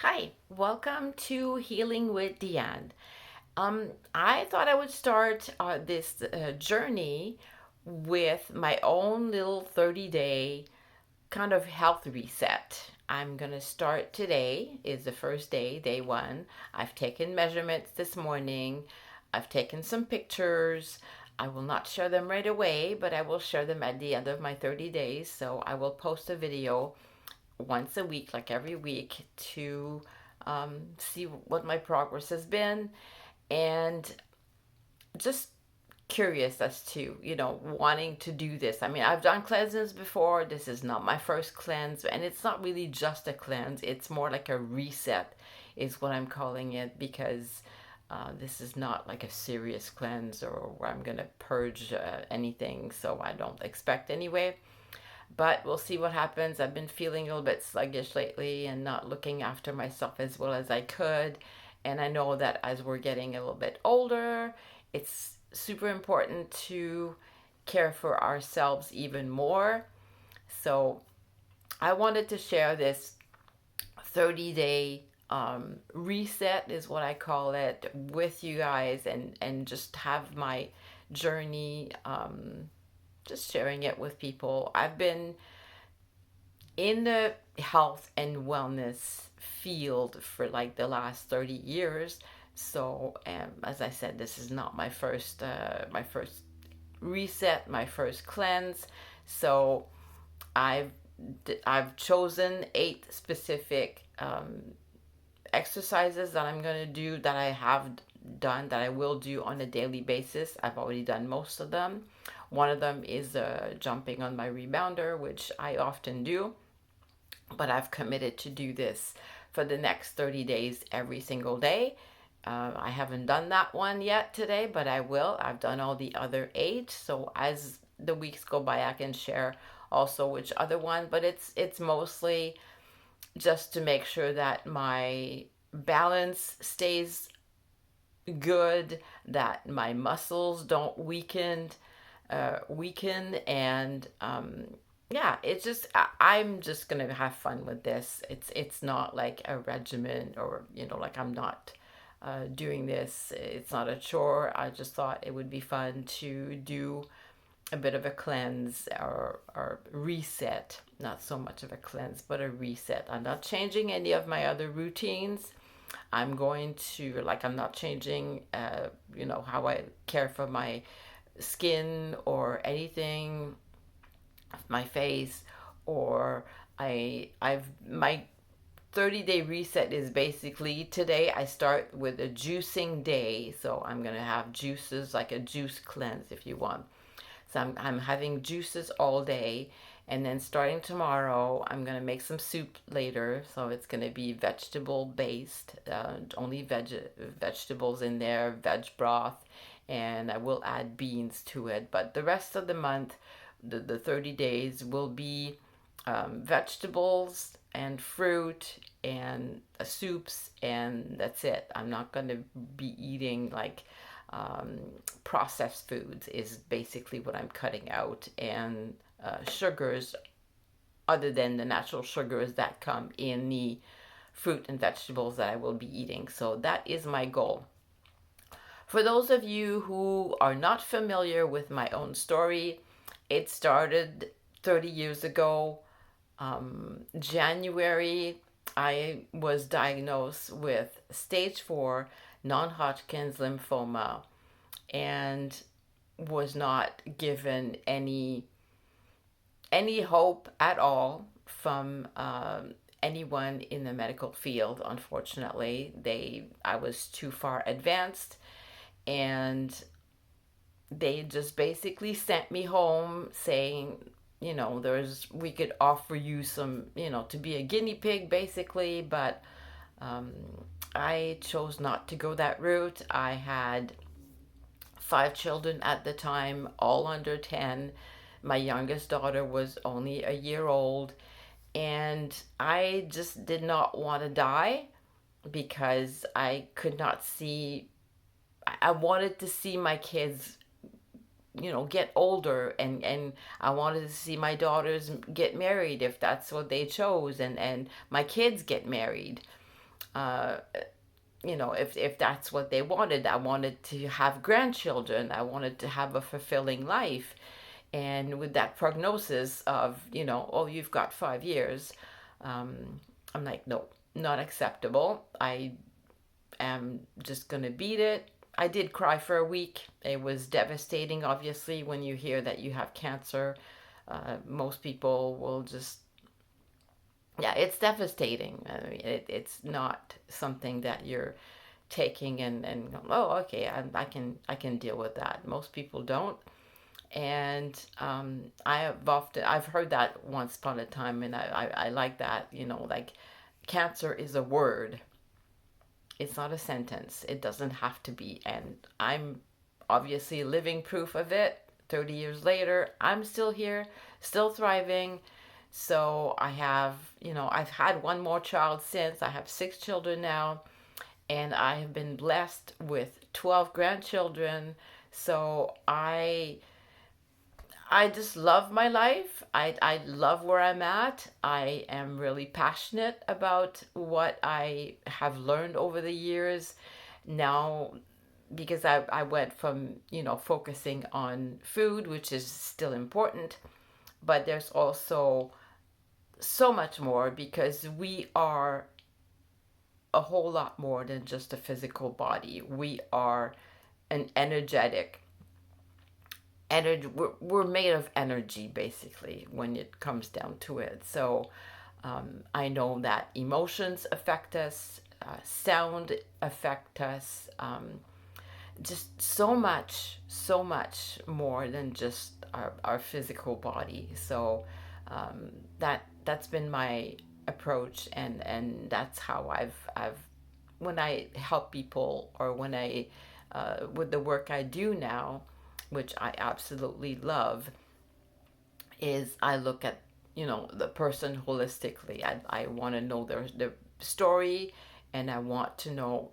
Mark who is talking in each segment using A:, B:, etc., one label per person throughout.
A: Hi, welcome to Healing with Deanne. I thought I would start this journey with my own little 30-day kind of health reset. I'm going to start today, is the first day, day one. I've taken measurements this morning. I've taken some pictures. I will not share them right away, but I will share them at the end of my 30 days. So I will post a video once a week, like every week, to see what my progress has been and just curious as to, wanting to do this. I mean, I've done cleanses before. This is not my first cleanse, and it's not really just a cleanse, it's more like a reset, is what I'm calling it, because this is not like a serious cleanse or where I'm gonna purge anything, so I don't expect anyway. But we'll see what happens. I've been feeling a little bit sluggish lately and not looking after myself as well as I could. And I know that as we're getting a little bit older, it's super important to care for ourselves even more. So I wanted to share this 30-day reset, is what I call it, with you guys, and just have my journey, just sharing it with people. I've been in the health and wellness field for like the last 30 years. So, as I said, this is not my first reset, my first cleanse. So, I've I've chosen 8 specific exercises that I'm gonna do, that I have done, that I will do on a daily basis. I've already done most of them. One of them is jumping on my rebounder, which I often do, but I've committed to do this for the next 30 days every single day. I haven't done that one yet today, but I will. I've done all the other 8. So as the weeks go by, I can share also which other one. But it's mostly just to make sure that my balance stays good, that my muscles don't weaken, and yeah, it's just I'm just gonna have fun with this. It's not like a regimen, or like I'm not doing this. It's not a chore. I just thought it would be fun to do a bit of a cleanse, or reset. Not so much of a cleanse, but a reset. I'm not changing any of my other routines. I'm going to, like, I'm not changing, how I care for my skin or anything, my face, or I've my 30-day reset is basically today. I start with a juicing day, so I'm gonna have juices, like a juice cleanse if you want. So I'm having juices all day, and then starting tomorrow, I'm gonna make some soup later. So it's gonna be vegetable based, only vegetables in there, veg broth, and I will add beans to it. But the rest of the month, the 30 days will be vegetables and fruit and soups, and that's it. I'm not going to be eating like processed foods, is basically what I'm cutting out, and sugars, other than the natural sugars that come in the fruit and vegetables that I will be eating. So that is my goal. For those of you who are not familiar with my own story, it started 30 years ago. January, I was diagnosed with stage 4 non Hodgkin's lymphoma, and was not given any hope at all from anyone in the medical field. Unfortunately, I was too far advanced, and they just basically sent me home saying, we could offer you some, to be a guinea pig basically, but um, I chose not to go that route. I had 5 children at the time, all under 10. My youngest daughter was only a year old, and I just did not want to die, because I could not see. I wanted to see my kids, get older, and I wanted to see my daughters get married if that's what they chose, and my kids get married. uh, if that's what they wanted. I wanted to have grandchildren. I wanted to have a fulfilling life. And with that prognosis of, oh, you've got 5 years, um, I'm like, no, not acceptable. I am just going to beat it. I did cry for a week. It was devastating, obviously, when you hear that you have cancer. Most people will just, yeah, it's devastating. I mean, it's not something that you're taking and oh, okay, I can deal with that. Most people don't. And I've heard that once upon a time, and I like that. Like, cancer is a word. It's not a sentence. It doesn't have to be. And I'm obviously living proof of it. 30 years later, I'm still here, still thriving. So I've had one more child since. I have 6 children now, and I have been blessed with 12 grandchildren. So I just love my life. I love where I'm at. I am really passionate about what I have learned over the years. Now, because I went from, focusing on food, which is still important, but there's also so much more, because we are a whole lot more than just a physical body. We are an energy. We're made of energy, basically, when it comes down to it. So I know that emotions affect us, sound affect us, just so much more than just our physical body. So that's been my approach, and that's how I've when I help people, or when I with the work I do now, which I absolutely love, is I look at, the person holistically. I want to know their story, and I want to know,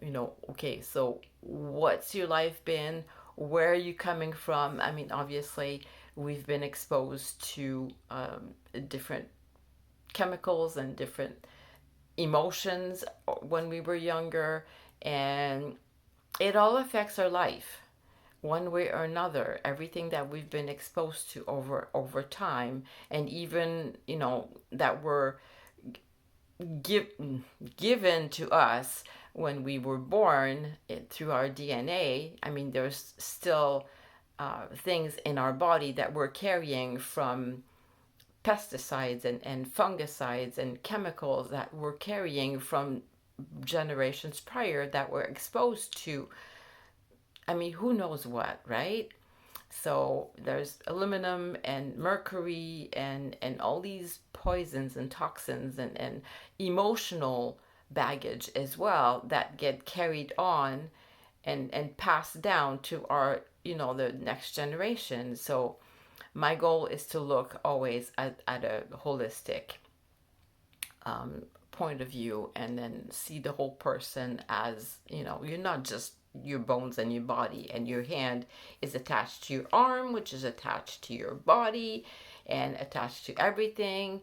A: okay, so what's your life been? Where are you coming from? I mean, obviously, we've been exposed to different chemicals and different emotions when we were younger, and it all affects our life one way or another. Everything that we've been exposed to over time, and even, that were give, given to us when we were born, through our DNA. I mean, there's still things in our body that we're carrying from pesticides and fungicides and chemicals that we're carrying from generations prior, that were exposed to, I mean, who knows what, right? So there's aluminum and mercury and all these poisons and toxins and emotional baggage as well, that get carried on and passed down to our, the next generation. So my goal is to look always at a holistic point of view, and then see the whole person as, you're not just your bones and your body, and your hand is attached to your arm, which is attached to your body and attached to everything.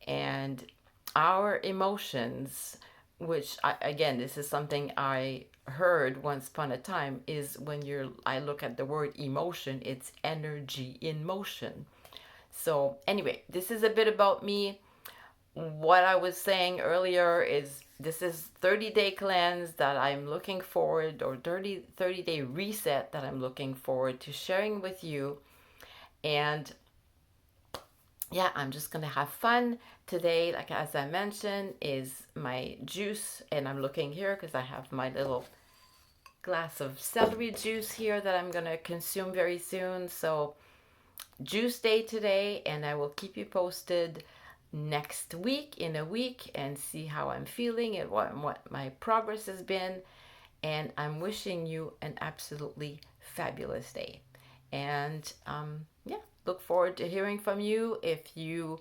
A: And our emotions, which again, this is something I heard once upon a time, is I look at the word emotion, it's energy in motion. So anyway, this is a bit about me. What I was saying earlier is, this is 30-day cleanse that I'm looking forward, or 30-day reset that I'm looking forward to sharing with you. And yeah, I'm just gonna have fun today. Like, as I mentioned, is my juice, and I'm looking here because I have my little glass of celery juice here that I'm gonna consume very soon. So juice day today, and I will keep you posted next week, in a week, and see how I'm feeling and what my progress has been. And I'm wishing you an absolutely fabulous day. And yeah, look forward to hearing from you. If you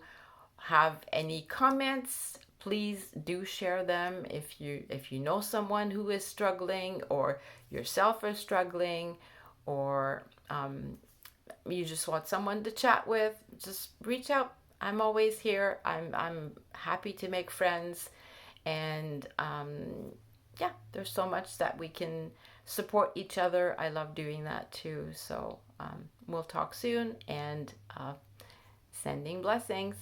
A: have any comments, please do share them. If you know someone who is struggling, or yourself are struggling, or you just want someone to chat with, just reach out. I'm always here. I'm happy to make friends, And yeah, there's so much that we can support each other. I love doing that too. So we'll talk soon, and sending blessings.